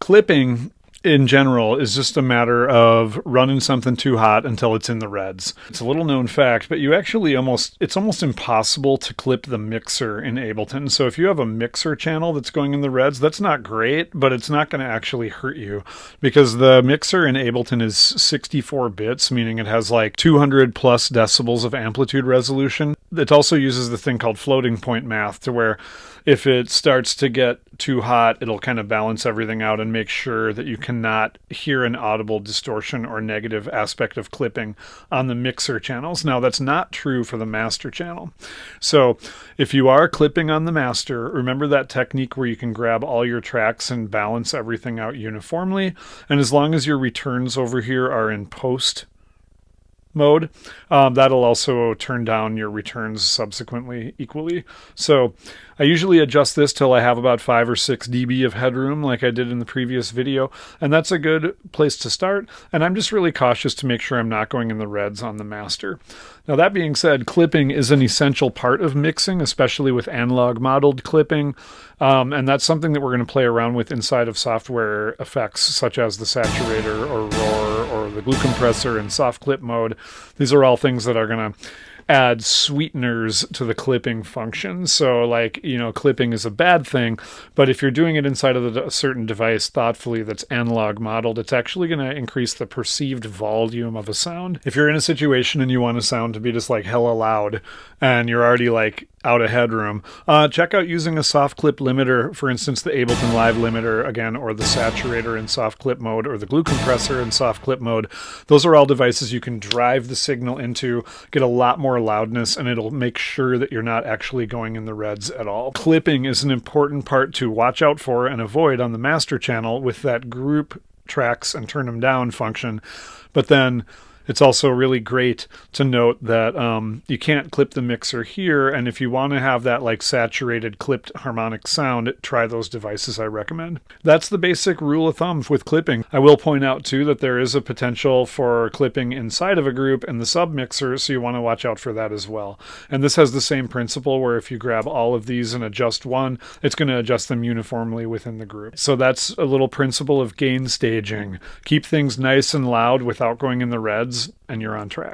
Clipping in general is just a matter of running something too hot until it's in the reds. It's a little known fact, but it's almost impossible to clip the mixer in Ableton. So if you have a mixer channel that's going in the reds, that's not great, but it's not going to actually hurt you because the mixer in Ableton is 64 bits, meaning it has like 200 plus decibels of amplitude resolution. It also uses the thing called floating point math to where if it starts to get too hot, it'll kind of balance everything out and make sure that you cannot hear an audible distortion or negative aspect of clipping on the mixer channels. Now, that's not true for the master channel. So if you are clipping on the master, remember that technique where you can grab all your tracks and balance everything out uniformly. And as long as your returns over here are in post mode, that'll also turn down your returns subsequently equally. So I usually adjust this till I have about 5 or 6 dB of headroom like I did in the previous video, and that's a good place to start. And I'm just really cautious to make sure I'm not going in the reds on the master. Now, that being said, clipping is an essential part of mixing, especially with analog modeled clipping. And that's something that we're going to play around with inside of software effects such as the saturator or roar or the glue compressor in soft clip mode. These are all things that are going to add sweeteners to the clipping function. So like, clipping is a bad thing, but if you're doing it inside of a certain device thoughtfully that's analog modeled, it's actually going to increase the perceived volume of a sound. If you're in a situation and you want a sound to be just like hella loud and you're already like out of headroom, check out using a soft clip limiter, for instance, the Ableton Live limiter again, or the saturator in soft clip mode, or the glue compressor in soft clip mode. Those are all devices you can drive the signal into, get a lot more loudness, and it'll make sure that you're not actually going in the reds at all. Clipping is an important part to watch out for and avoid on the master channel with that group tracks and turn them down function. But then it's also really great to note that you can't clip the mixer here, and if you want to have that like saturated clipped harmonic sound, try those devices I recommend. That's the basic rule of thumb with clipping. I will point out too that there is a potential for clipping inside of a group in the sub mixer, so you want to watch out for that as well. And this has the same principle where if you grab all of these and adjust one, it's going to adjust them uniformly within the group. So that's a little principle of gain staging. Keep things nice and loud without going in the reds, and you're on track.